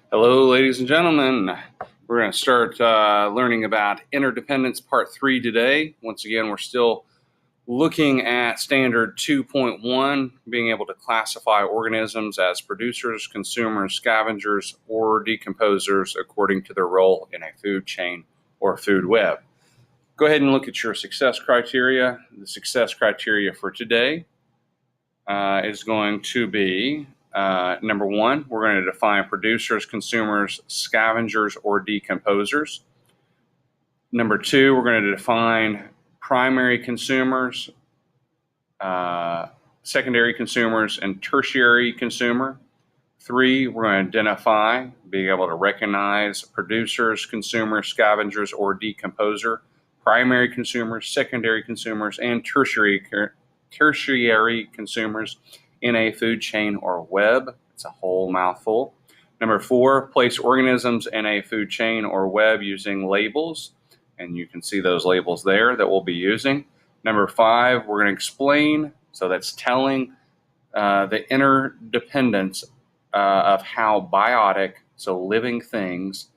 Hello, ladies and gentlemen. We're going to start learning about interdependence part 3 today. Once again, we're still looking at standard 2.1, being able to classify organisms as producers, consumers, scavengers, or decomposers according to their role in a food chain or food web. Go ahead and look at your success criteria. The success criteria for today is going to be number 1, we're going to define producers, consumers, scavengers, or decomposers. Number 2, we're going to define primary consumers, secondary consumers, and tertiary consumer. 3, we're going to identify, being able to recognize producers, consumers, scavengers, or decomposer, primary consumers, secondary consumers, and tertiary consumers in a food chain or web. It's a whole mouthful. Number 4, place organisms in a food chain or web using labels. And you can see those labels there that we'll be using. Number 5, we're going to explain, so that's telling the interdependence of how biotic, so living things,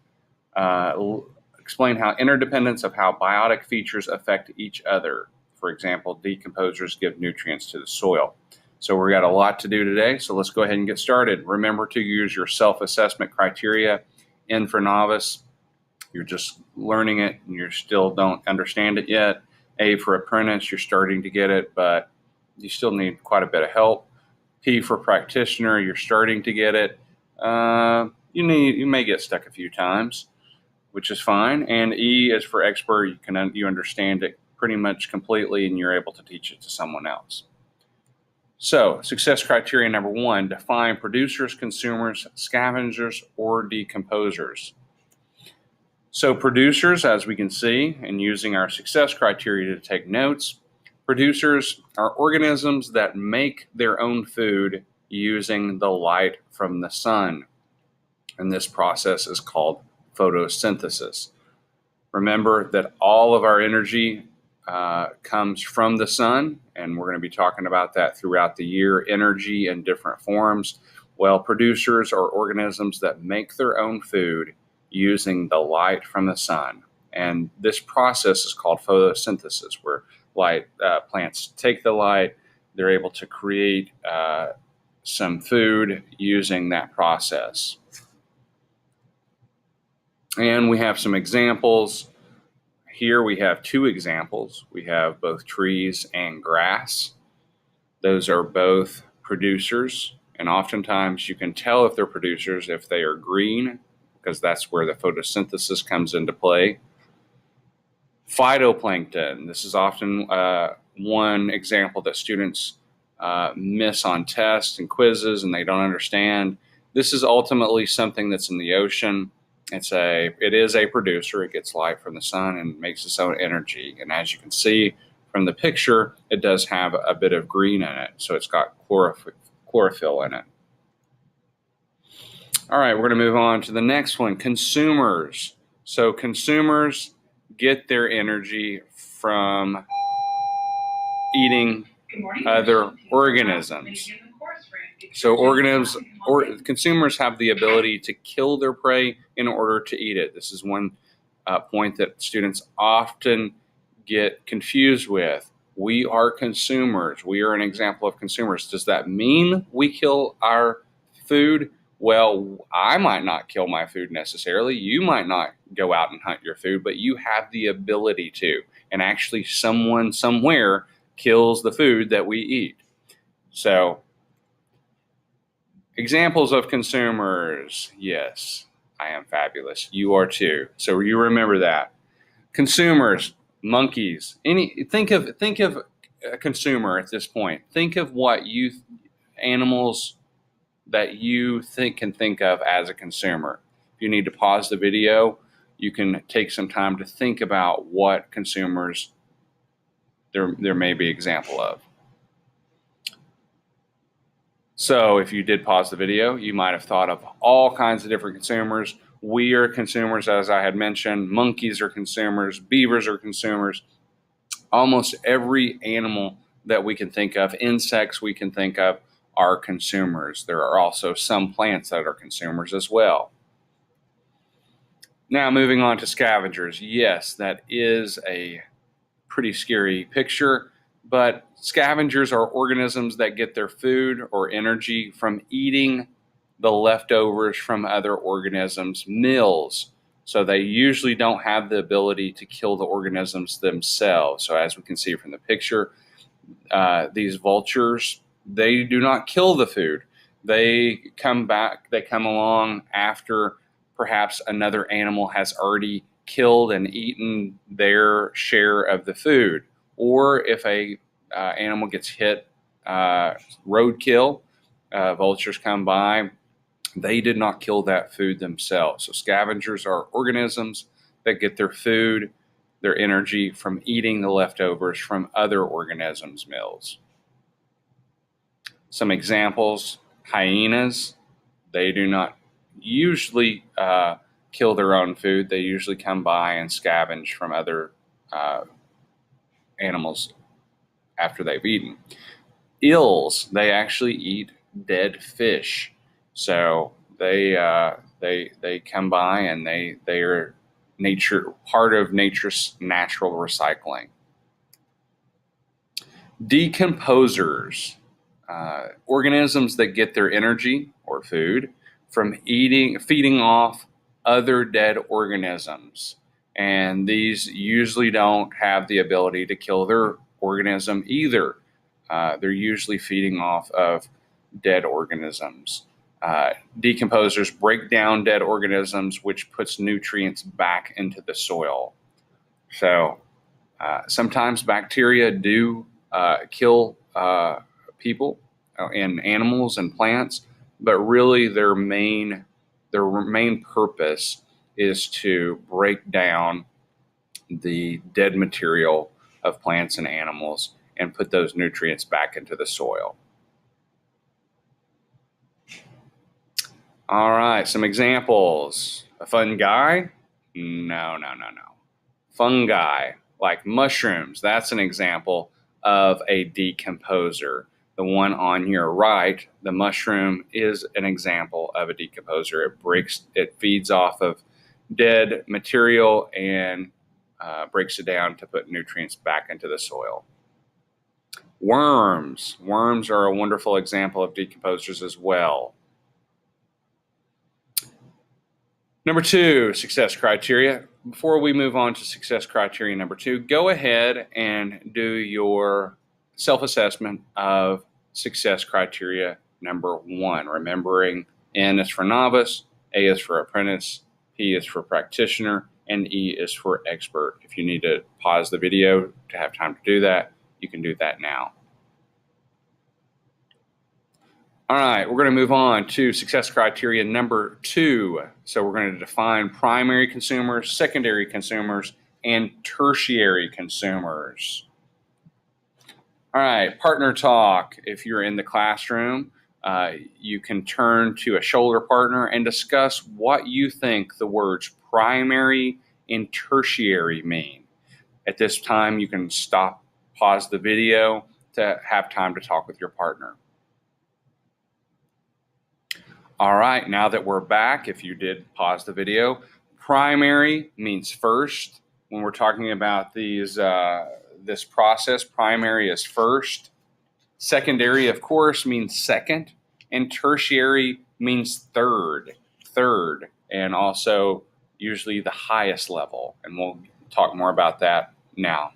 explain how interdependence of how biotic features affect each other. For example, decomposers give nutrients to the soil. So we've got a lot to do today, so let's go ahead and get started. Remember to use your self-assessment criteria. N for novice, you're just learning it and you still don't understand it yet. A for apprentice, you're starting to get it, but you still need quite a bit of help. P for practitioner, you're starting to get it. You may get stuck a few times, which is fine. And E is for expert, you understand it pretty much completely and you're able to teach it to someone else. So, success criteria number 1, define producers, consumers, scavengers, or decomposers. So producers, as we can see, and using our success criteria to take notes, producers are organisms that make their own food using the light from the sun. And this process is called photosynthesis. Remember that all of our energy comes from the sun, and we're going to be talking about that throughout the year, energy in different forms. Well, producers are organisms that make their own food using the light from the sun. And this process is called photosynthesis, where plants take the light, they're able to create some food using that process. And we have some examples. Here we have 2 examples. We have both trees and grass. Those are both producers, and oftentimes you can tell if they're producers if they are green, because that's where the photosynthesis comes into play. Phytoplankton, this is often one example that students miss on tests and quizzes and they don't understand. This is ultimately something that's in the ocean. It is a producer. It gets light from the sun and makes its own energy. And as you can see from the picture, it does have a bit of green in it. So it's got chlorophyll in it. All right, we're going to move on to the next one, consumers. So consumers get their energy from eating other organisms. So consumers have the ability to kill their prey in order to eat it. This is one point that students often get confused with. We are consumers. We are an example of consumers. Does that mean we kill our food? Well, I might not kill my food necessarily. You might not go out and hunt your food, but you have the ability to. And actually, someone somewhere kills the food that we eat. So, examples of consumers. Yes, I am fabulous. You are too. So you remember that. Consumers, monkeys. Think of a consumer at this point. Think of what animals that you can think of as a consumer. If you need to pause the video, you can take some time to think about what consumers there may be example of. So if you did pause the video, you might have thought of all kinds of different consumers. We are consumers, as I had mentioned. Monkeys are consumers. Beavers are consumers. Almost every animal that we can think of, insects we can think of, are consumers. There are also some plants that are consumers as well. Now moving on to scavengers. Yes, that is a pretty scary picture, but scavengers are organisms that get their food or energy from eating the leftovers from other organisms' meals. So they usually don't have the ability to kill the organisms themselves. So as we can see from the picture, these vultures, they do not kill the food. They come along after perhaps another animal has already killed and eaten their share of the food. Or if a animal gets hit, roadkill, vultures come by, they did not kill that food themselves. So scavengers are organisms that get their food, their energy from eating the leftovers from other organisms' meals. Some examples: hyenas, they do not usually kill their own food. They usually come by and scavenge from other animals after they've eaten. Eels, they actually eat dead fish. So they come by and they are part of nature's natural recycling. Decomposers, organisms that get their energy or food from feeding off other dead organisms. And these usually don't have the ability to kill their organism either. They're usually feeding off of dead organisms. Decomposers break down dead organisms, which puts nutrients back into the soil. So sometimes bacteria do kill people and animals and plants, but really their main purpose is to break down the dead material of plants and animals and put those nutrients back into the soil. All right, some examples. A fungi? No. Fungi, like mushrooms, that's an example of a decomposer. The one on your right, the mushroom, is an example of a decomposer. It feeds off of dead material and breaks it down to put nutrients back into the soil. Worms are a wonderful example of decomposers as well. Number 2, success criteria. Before we move on to success criteria number 2, go ahead and do your self-assessment of success criteria number 1. Remembering N is for novice, A is for apprentice, P is for practitioner, and E is for expert. If you need to pause the video to have time to do that, you can do that now. All right, we're going to move on to success criteria number 2. So we're going to define primary consumers, secondary consumers, and tertiary consumers. All right, partner talk. If you're in the classroom, you can turn to a shoulder partner and discuss what you think the words primary and tertiary mean. At this time, you can pause the video to have time to talk with your partner. All right, now that we're back, if you did pause the video, primary means first. When we're talking about this process, primary is first. Secondary, of course, means second. And tertiary means third, and also usually the highest level. And we'll talk more about that now.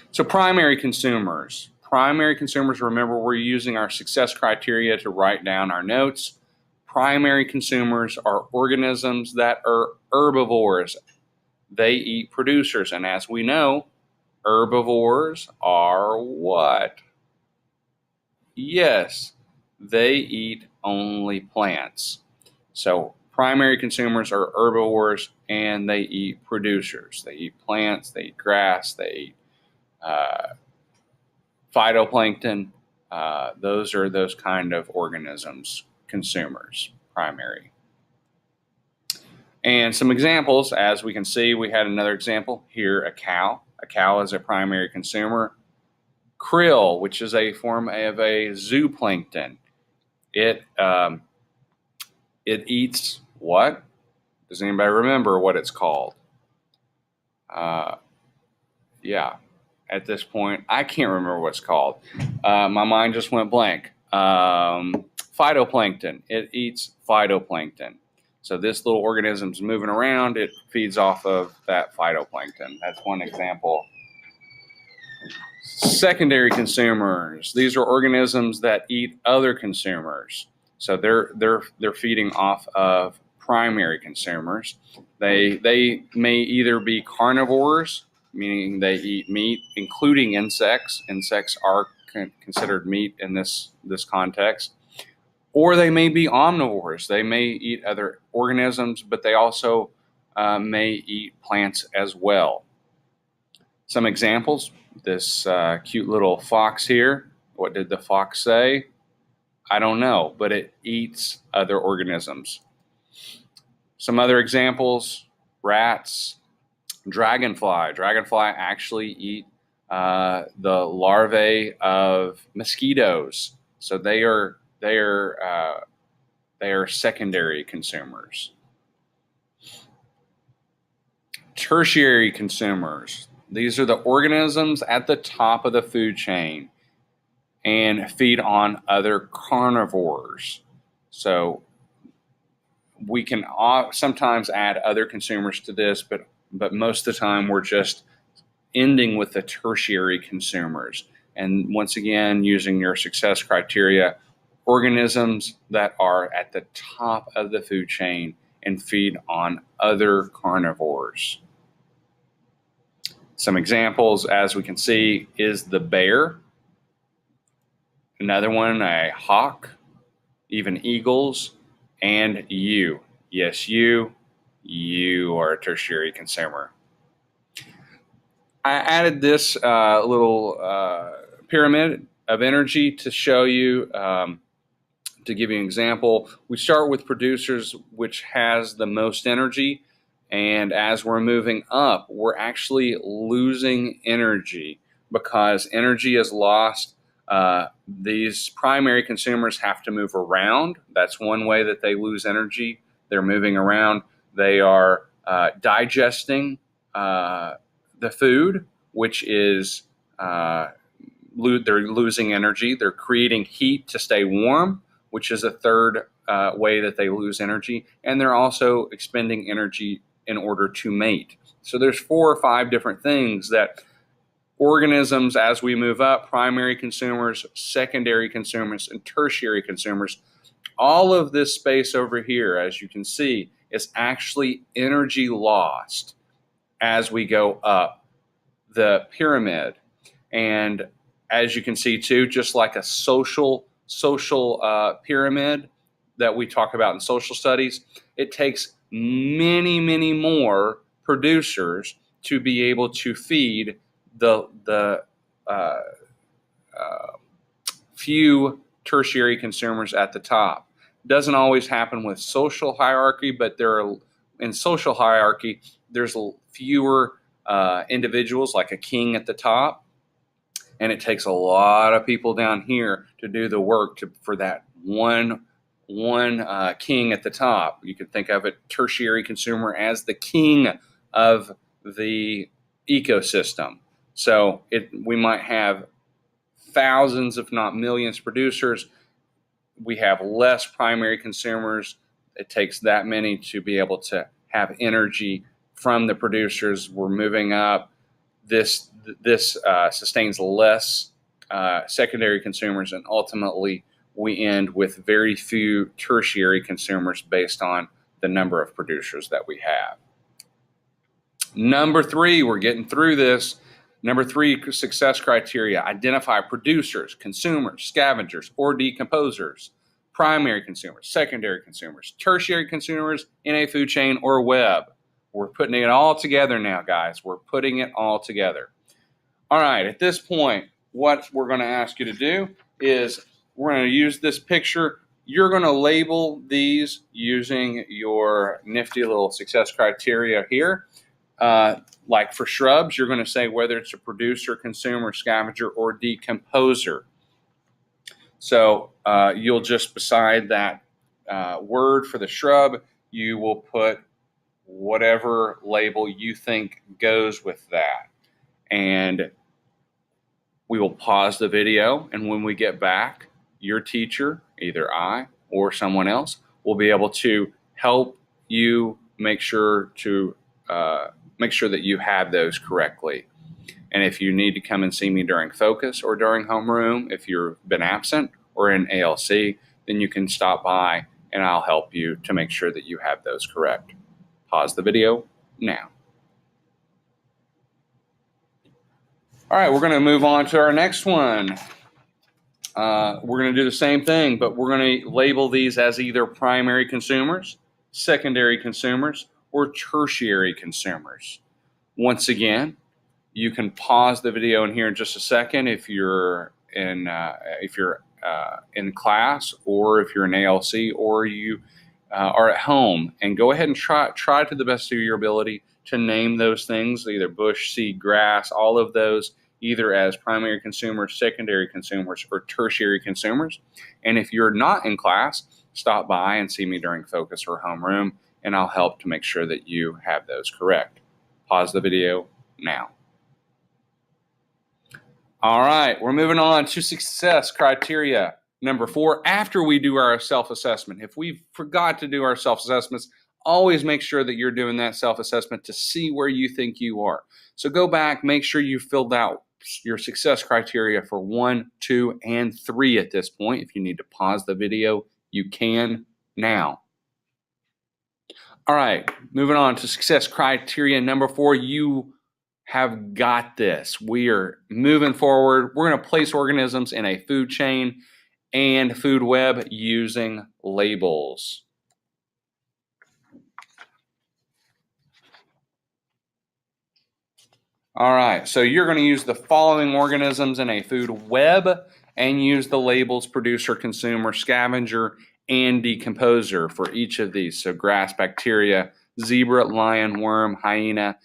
So primary consumers, remember, we're using our success criteria to write down our notes. Primary consumers are organisms that are herbivores. They eat producers. And as we know, herbivores are what? Yes, they eat only plants. So primary consumers are herbivores and they eat producers. They eat plants, they eat grass, they eat phytoplankton. Those are those kind of organisms. Consumers, primary. And some examples, as we can see, we had another example here, a cow. A cow is a primary consumer. Krill, which is a form of a zooplankton. It eats what? Does anybody remember what it's called? Yeah, at this point, I can't remember what it's called. My mind just went blank. Phytoplankton. It eats phytoplankton. So this little organism's moving around. It feeds off of that phytoplankton. That's one example. Secondary consumers. These are organisms that eat other consumers. So they're feeding off of primary consumers. They may either be carnivores, meaning they eat meat, including insects. Insects are considered meat in this context. Or they may be omnivores. They may eat other organisms, but they also may eat plants as well. Some examples, this cute little fox here. What did the fox say? I don't know, but it eats other organisms. Some other examples, rats, dragonfly. Dragonfly actually eat the larvae of mosquitoes. So they are secondary consumers. Tertiary consumers. These are the organisms at the top of the food chain and feed on other carnivores. So we can sometimes add other consumers to this, but most of the time we're just ending with the tertiary consumers. And once again, using your success criteria, organisms that are at the top of the food chain and feed on other carnivores. Some examples, as we can see, is the bear. Another one, a hawk, even eagles, and you. Yes, you are a tertiary consumer. I added this little pyramid of energy to show you, to give you an example. We start with producers, which has the most energy. And as we're moving up, we're actually losing energy because energy is lost. These primary consumers have to move around. That's one way that they lose energy. They're moving around. They are digesting the food, which is they're losing energy. They're creating heat to stay warm, which is a third way that they lose energy. And they're also expending energy in order to mate. So there's 4 or 5 different things that organisms, as we move up, primary consumers, secondary consumers, and tertiary consumers, all of this space over here, as you can see, is actually energy lost as we go up the pyramid. And as you can see too, just like a social pyramid that we talk about in social studies, it takes many more producers to be able to feed the few tertiary consumers at the top. Doesn't always happen with social hierarchy, but in social hierarchy, there's fewer individuals, like a king at the top, and it takes a lot of people down here to do the work for that one king at the top. You could think of a tertiary consumer as the king of the ecosystem. So we might have thousands, if not millions, producers. We have less primary consumers. It takes that many to be able to have energy from the producers. We're moving up. This sustains less secondary consumers, and ultimately we end with very few tertiary consumers based on the number of producers that we have. Number 3, we're getting through this. Number 3 success criteria: identify producers, consumers, scavengers, or decomposers, primary consumers, secondary consumers, tertiary consumers in a food chain or web. We're putting it all together now, guys. We're putting it all together. All right, at this point, what we're going to ask you to do is we're going to use this picture. You're going to label these using your nifty little success criteria here. Like for shrubs, you're going to say whether it's a producer, consumer, scavenger, or decomposer. So you'll just, beside that word for the shrub, you will put whatever label you think goes with that. And we will pause the video, and when we get back, your teacher, either I or someone else, will be able to help you make sure that you have those correctly. And if you need to come and see me during focus or during homeroom, if you've been absent or in ALC, then you can stop by and I'll help you to make sure that you have those correct. Pause the video now. All right, we're going to move on to our next one. We're going to do the same thing, but we're going to label these as either primary consumers, secondary consumers, or tertiary consumers. Once again, you can pause the video in here in just a second if you're in class, or if you're in ALC, or you are at home, and go ahead and try to the best of your ability to name those things, either bush, seed, grass, all of those, either as primary consumers, secondary consumers, or tertiary consumers. And if you're not in class, stop by and see me during focus or homeroom, and I'll help to make sure that you have those correct. Pause the video now. All right, we're moving on to success criteria. Number 4, after we do our self-assessment. If we forgot to do our self-assessments, always make sure that you're doing that self-assessment to see where you think you are. So go back, make sure you filled out your success criteria for 1, 2, and 3 at this point. If you need to pause the video, you can now. All right, moving on to success criteria number 4. You have got this. We are moving forward. We're going to place organisms in a food chain and food web using labels. All right, so you're going to use the following organisms in a food web and use the labels producer, consumer, scavenger, and decomposer for each of these. So grass, bacteria, zebra, lion, worm, hyena.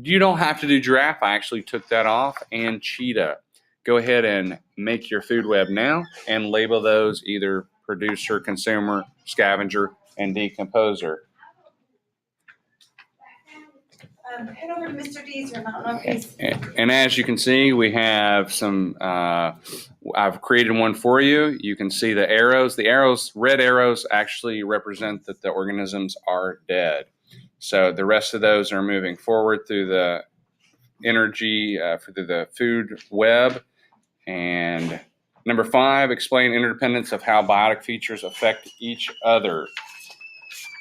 You don't have to do giraffe. I actually took that off, and cheetah. Go ahead and make your food web now and label those either producer, consumer, scavenger, and decomposer. Head over to Mr. D's room. I don't know if he's... And as you can see, we have some, I've created one for you. You can see the arrows. The arrows, red arrows, actually represent that the organisms are dead. So the rest of those are moving forward through the through the food web. And number 5, explain interdependence of how biotic features affect each other.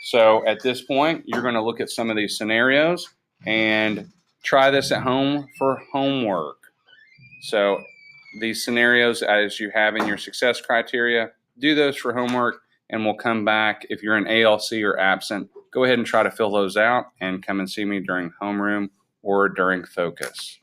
So at this point, you're going to look at some of these scenarios and try this at home for homework. So these scenarios, as you have in your success criteria, do those for homework, and we'll come back. If you're in ALC or absent, go ahead and try to fill those out and come and see me during homeroom or during focus.